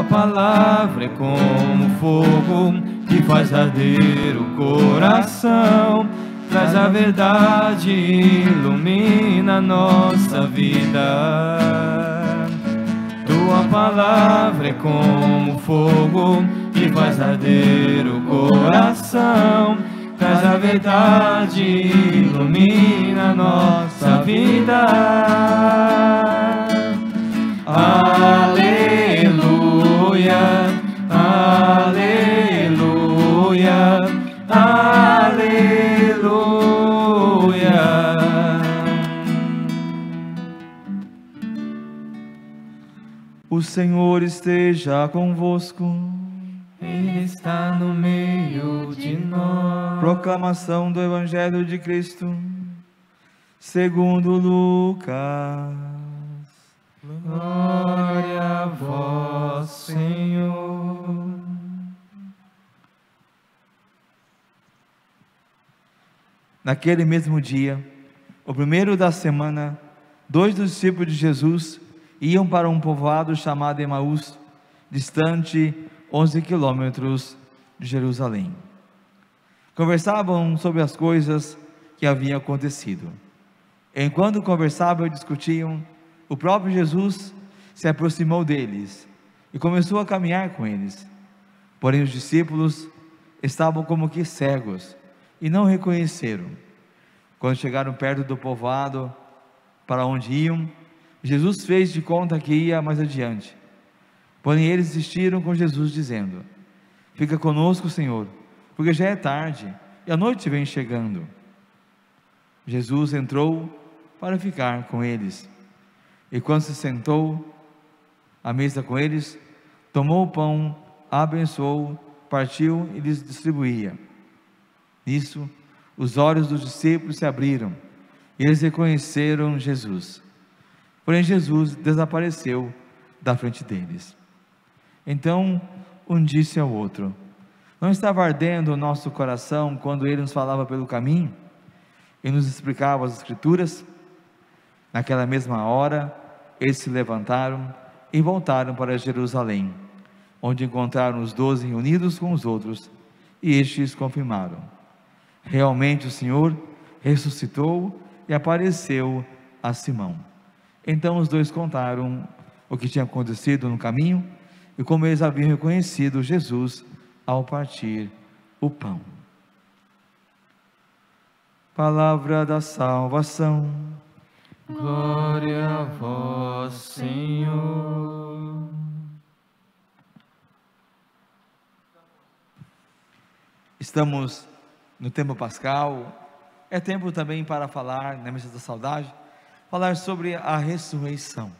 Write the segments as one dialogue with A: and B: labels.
A: Tua palavra é como fogo que faz arder o coração. Traz a verdade e ilumina a nossa vida. Tua palavra é como fogo que faz arder o coração. Traz a verdade e ilumina a nossa vida. Aleluia, aleluia, aleluia.
B: O Senhor esteja convosco.
A: Ele está no meio de nós.
B: Proclamação do Evangelho de Cristo segundo Lucas.
A: Glória a vós, Senhor.
B: Naquele mesmo dia, o primeiro da semana, 2 dos discípulos de Jesus iam para um povoado chamado Emaús, distante 11 quilômetros de Jerusalém. Conversavam sobre as coisas que haviam acontecido. Enquanto conversavam e discutiam, o próprio Jesus se aproximou deles e começou a caminhar com eles. Porém os discípulos estavam como que cegos e não reconheceram. Quando chegaram perto do povoado para onde iam, Jesus fez de conta que ia mais adiante. Porém eles insistiram com Jesus dizendo: fica conosco, Senhor, porque já é tarde e a noite vem chegando. Jesus entrou para ficar com eles, e quando se sentou à mesa com eles, tomou o pão, abençoou, partiu e lhes distribuía. Nisso, os olhos dos discípulos se abriram e eles reconheceram Jesus. Porém Jesus desapareceu da frente deles. Então um disse ao outro: não estava ardendo o nosso coração quando ele nos falava pelo caminho e nos explicava as Escrituras? Naquela mesma hora eles se levantaram e voltaram para Jerusalém, onde encontraram os 12 reunidos com os outros, e estes confirmaram: realmente o Senhor ressuscitou e apareceu a Simão. Então os dois contaram o que tinha acontecido no caminho e como eles haviam reconhecido Jesus ao partir o pão. Palavra da salvação.
A: Glória a vós, Senhor.
B: Estamos no tempo pascal, é tempo também para falar, na mesa da saudade, falar sobre a ressurreição.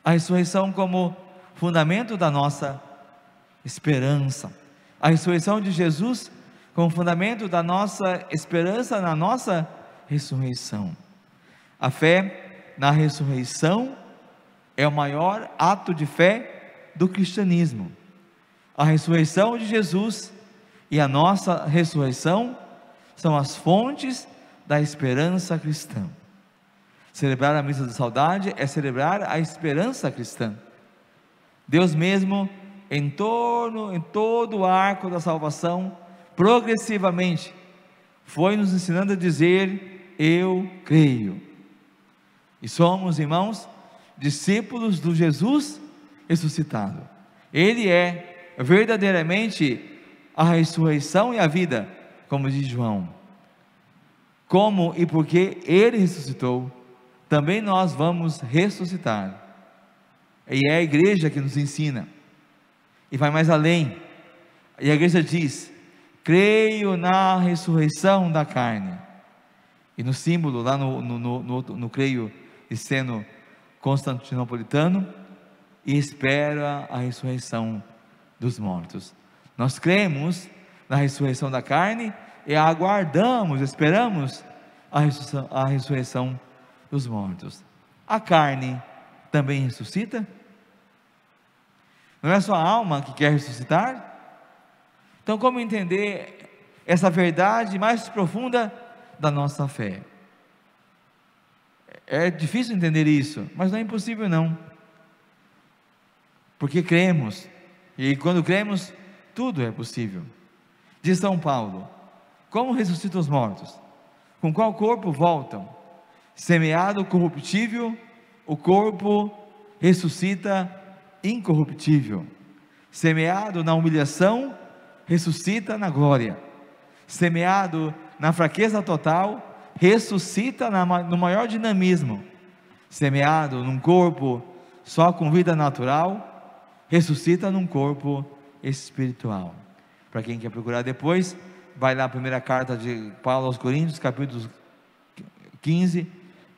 B: A ressurreição como fundamento da nossa esperança. A ressurreição de Jesus como fundamento da nossa esperança na nossa ressurreição. A fé na ressurreição é o maior ato de fé do cristianismo. A ressurreição de Jesus e a nossa ressurreição são as fontes da esperança cristã. Celebrar a missa da saudade é celebrar a esperança cristã. Deus mesmo, em todo o arco da salvação, progressivamente, foi nos ensinando a dizer: eu creio. E somos, irmãos, discípulos do Jesus ressuscitado. Ele é verdadeiramente a ressurreição e a vida, como diz João. Como e porque Ele ressuscitou, também nós vamos ressuscitar. E é a igreja que nos ensina, e vai mais além, e a igreja diz: creio na ressurreição da carne. E no símbolo, lá no creio niceno-constantinopolitano, e espera a ressurreição dos mortos. Nós cremos na ressurreição da carne e aguardamos, esperamos a ressurreição dos mortos. A carne também ressuscita? Não é só a alma que quer ressuscitar? Então, como entender essa verdade mais profunda da nossa fé? É difícil entender isso, mas não é impossível não, porque cremos E quando cremos, tudo é possível. Diz São Paulo: como ressuscitam os mortos? Com qual corpo voltam? Semeado corruptível, o corpo ressuscita incorruptível. Semeado na humilhação, ressuscita na glória. Semeado na fraqueza total, ressuscita no maior dinamismo. Semeado num corpo só com vida natural, ressuscita num corpo espiritual. Para quem quer procurar depois, vai lá a primeira carta de Paulo aos Coríntios, capítulo 15,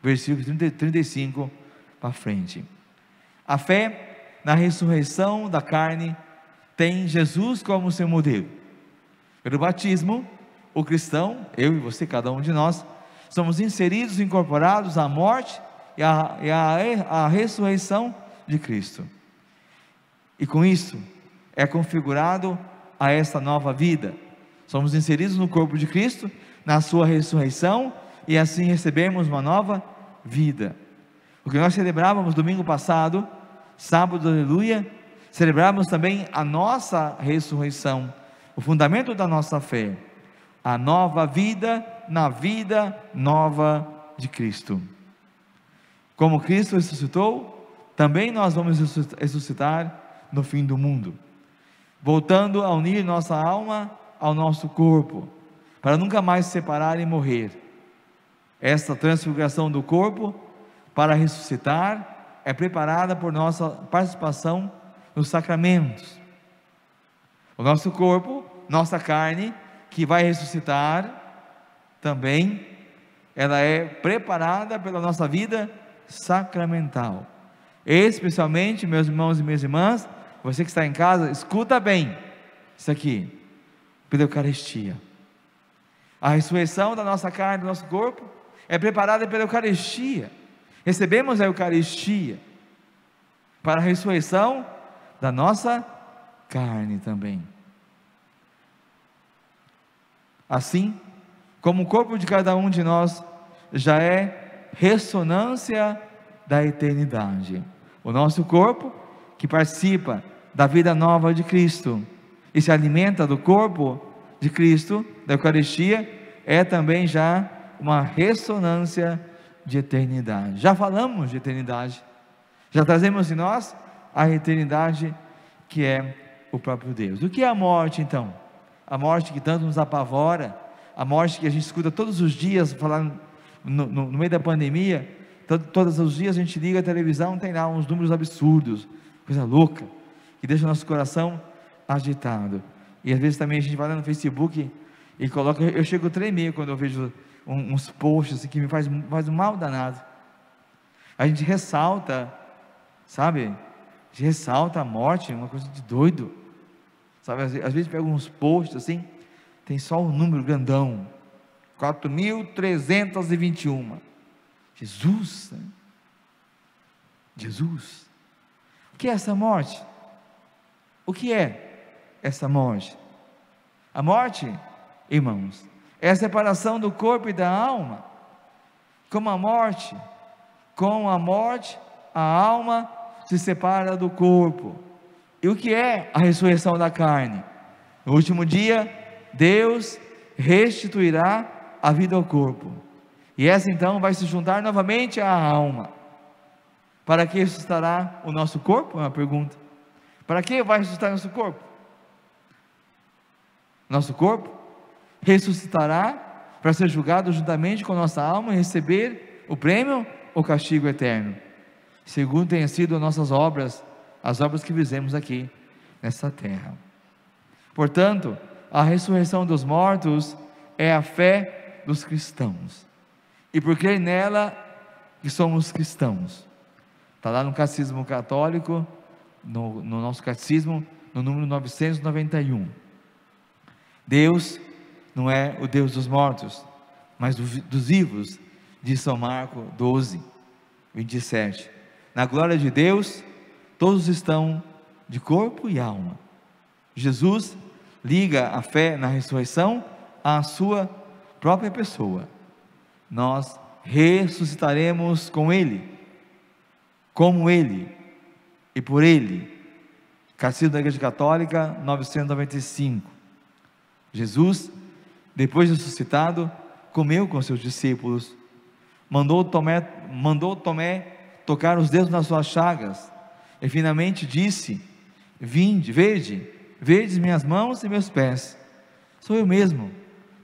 B: versículos 35 para frente. A fé na ressurreição da carne tem Jesus como seu modelo. Pelo batismo, o cristão, eu e você, cada um de nós, somos inseridos, incorporados à morte e à ressurreição de Cristo. E com isso, é configurado a esta nova vida. Somos inseridos no corpo de Cristo, na sua ressurreição, e assim recebemos uma nova vida. O que nós celebrávamos domingo passado, sábado, aleluia, celebrávamos também a nossa ressurreição, o fundamento da nossa fé, a nova vida na vida nova de Cristo. Como Cristo ressuscitou, também nós vamos ressuscitar no fim do mundo, voltando a unir nossa alma ao nosso corpo, para nunca mais se separar e morrer. Esta transfiguração do corpo para ressuscitar é preparada por nossa participação nos sacramentos. O nosso corpo, nossa carne, que vai ressuscitar também, ela é preparada pela nossa vida sacramental. Especialmente, meus irmãos e minhas irmãs, você que está em casa, escuta bem isso aqui, pela Eucaristia. A ressurreição da nossa carne, do nosso corpo, é preparada pela Eucaristia. Recebemos a Eucaristia para a ressurreição da nossa carne também. Assim, como o corpo de cada um de nós já é ressonância da eternidade, o nosso corpo, que participa da vida nova de Cristo e se alimenta do corpo de Cristo, da Eucaristia, é também já uma ressonância de eternidade. Já falamos de eternidade, já trazemos em nós a eternidade, que é o próprio Deus. O que é a morte então? A morte que tanto nos apavora, a morte que a gente escuta todos os dias falar no meio da pandemia. Todos os dias a gente liga a televisão, tem lá uns números absurdos, coisa louca, que deixa o nosso coração agitado. E às vezes também a gente vai lá no Facebook e coloca, eu chego a tremer quando eu vejo uns posts assim, que me faz um mal danado. A gente ressalta, sabe? A gente ressalta a morte, uma coisa de doido, sabe? Às vezes pega uns posts assim, tem só um número grandão, 4.321. Jesus, né? Jesus. O que é essa morte? O que é essa morte? A morte, irmãos, é a separação do corpo e da alma. Com a morte, a alma se separa do corpo. E o que é a ressurreição da carne? No último dia, Deus restituirá a vida ao corpo, e essa então vai se juntar novamente à alma. Para que ressuscitará o nosso corpo? É uma pergunta. Para que vai ressuscitar nosso corpo? Nosso corpo ressuscitará para ser julgado juntamente com nossa alma e receber o prêmio ou castigo eterno, segundo tenham sido nossas obras, as obras que fizemos aqui nessa terra. Portanto, a ressurreição dos mortos é a fé dos cristãos, e por crer nela que somos cristãos. Está lá no Catecismo Católico, no nosso Catecismo, no número 991. Deus não é o Deus dos mortos, mas dos vivos, diz São Marcos 12, 27. Na glória de Deus, todos estão de corpo e alma. Jesus liga a fé na ressurreição à sua própria pessoa. Nós ressuscitaremos com Ele, como Ele e por Ele, Catecismo da Igreja Católica, 995. Jesus, depois de ressuscitado, comeu com seus discípulos, mandou Tomé tocar os dedos nas suas chagas, e finalmente disse: vinde, vede minhas mãos e meus pés, sou eu mesmo,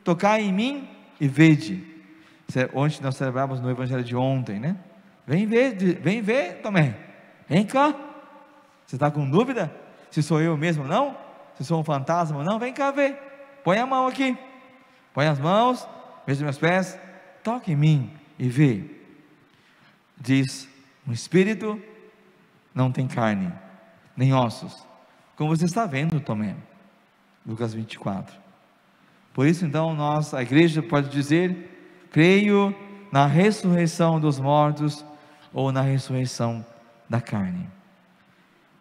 B: tocai em mim e vede. Ontem nós celebramos no Evangelho de ontem, né? Vem ver, Tomé, vem cá. Você está com dúvida se sou eu mesmo ou não? Se sou um fantasma ou não? Vem cá ver, põe a mão aqui, põe as mãos, veja meus pés, toque em mim e vê. Diz: um espírito não tem carne, nem ossos, como você está vendo, Tomé. Lucas 24. Por isso então a igreja pode dizer: creio na ressurreição dos mortos, ou na ressurreição da carne.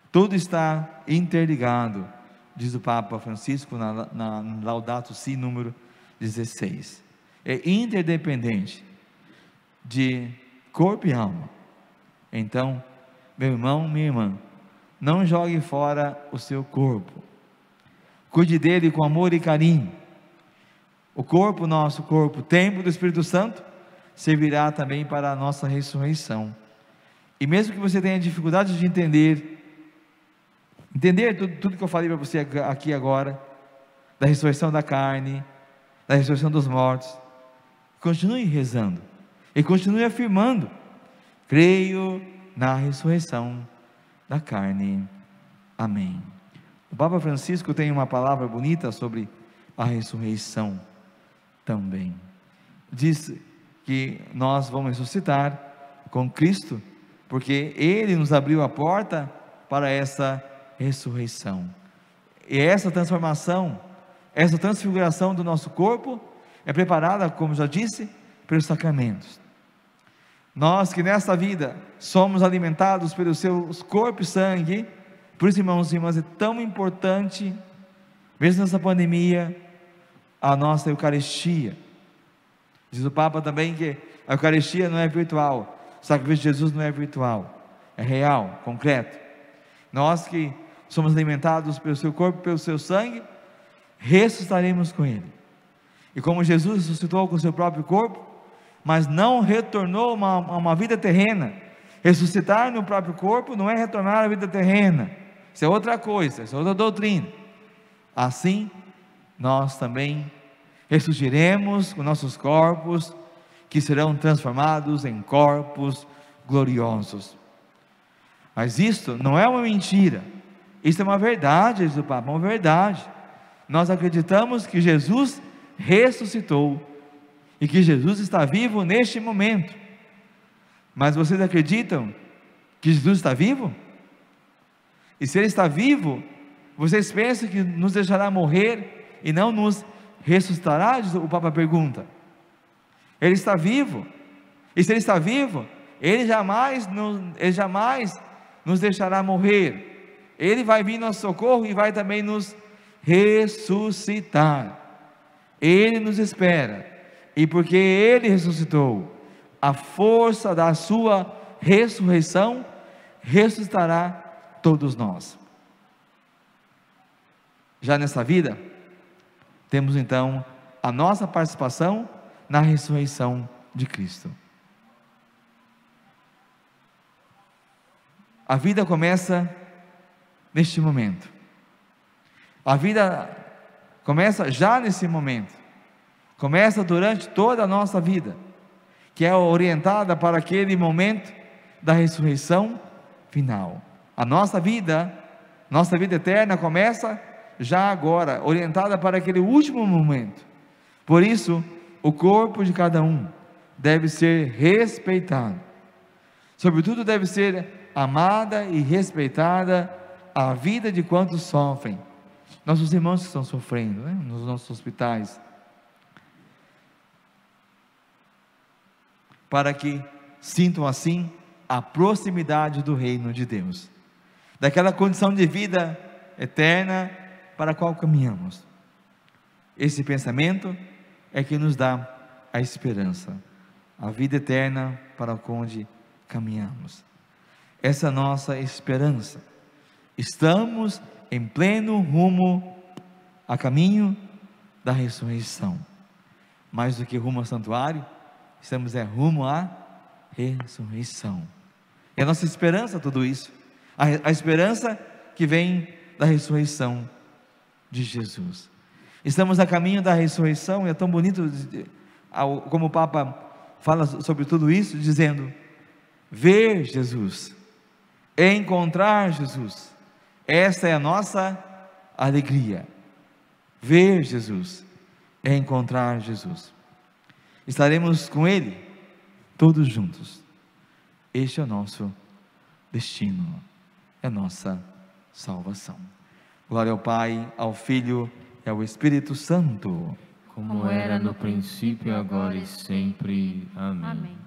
B: Tudo está interligado, diz o Papa Francisco na Laudato Si número 16. É interdependente de corpo e alma. Então, meu irmão, minha irmã, não jogue fora o seu corpo, cuide dele com amor e carinho. O corpo, nosso corpo, templo do Espírito Santo, servirá também para a nossa ressurreição. E mesmo que você tenha dificuldade de entender tudo que eu falei para você aqui agora, da ressurreição da carne, da ressurreição dos mortos, continue rezando e continue afirmando: creio na ressurreição da carne. Amém. O Papa Francisco tem uma palavra bonita sobre a ressurreição também. Diz que nós vamos ressuscitar com Cristo, porque Ele nos abriu a porta para essa ressurreição. E essa transformação, essa transfiguração do nosso corpo é preparada, como já disse, pelos sacramentos. Nós que nesta vida somos alimentados pelos seus corpo e sangue, por isso, irmãos e irmãs, é tão importante, mesmo nessa pandemia, a nossa Eucaristia. Diz o Papa também que a Eucaristia não é virtual, o sacrifício de Jesus não é virtual, é real, concreto. Nós que somos alimentados pelo seu corpo e pelo seu sangue, ressuscitaremos com Ele. E como Jesus ressuscitou com o seu próprio corpo, mas não retornou a uma vida terrena, ressuscitar no próprio corpo não é retornar à vida terrena, isso é outra coisa, isso é outra doutrina. Assim, nós também ressurgiremos com nossos corpos, que serão transformados em corpos gloriosos. Mas isto não é uma mentira, isso é uma verdade, diz o Papa, uma verdade. Nós acreditamos que Jesus ressuscitou e que Jesus está vivo neste momento. Mas vocês acreditam que Jesus está vivo? E se Ele está vivo, vocês pensam que nos deixará morrer e não nos ressuscitará? O Papa pergunta. Ele está vivo, e se Ele está vivo, Ele jamais nos deixará morrer. Ele vai vir em nosso socorro e vai também nos ressuscitar. Ele nos espera, e porque Ele ressuscitou, a força da sua ressurreição ressuscitará todos nós. Já nessa vida, temos então a nossa participação na ressurreição de Cristo. A vida começa neste momento. A vida começa já nesse momento. Começa durante toda a nossa vida, que é orientada para aquele momento da ressurreição final. A nossa vida eterna começa já agora, orientada para aquele último momento. Por isso, o corpo de cada um deve ser respeitado. Sobretudo deve ser amada e respeitada a vida de quantos sofrem. Nossos irmãos que estão sofrendo, né, nos nossos hospitais. Para que sintam assim a proximidade do reino de Deus, daquela condição de vida eterna para a qual caminhamos. Esse pensamento é que nos dá a esperança, a vida eterna para onde caminhamos. Essa nossa esperança Estamos em pleno rumo a caminho da ressurreição. Mais do que rumo ao santuário, estamos rumo à ressurreição. É a nossa esperança tudo isso. A esperança que vem da ressurreição de Jesus. Estamos a caminho da ressurreição, e é tão bonito como o Papa fala sobre tudo isso, dizendo: ver Jesus, encontrar Jesus, essa é a nossa alegria. Ver Jesus, encontrar Jesus. Estaremos com Ele todos juntos. Este é o nosso destino, é a nossa salvação. Glória ao Pai, ao Filho e ao Espírito Santo,
A: como era no princípio, agora e sempre. Amém.
C: Amém.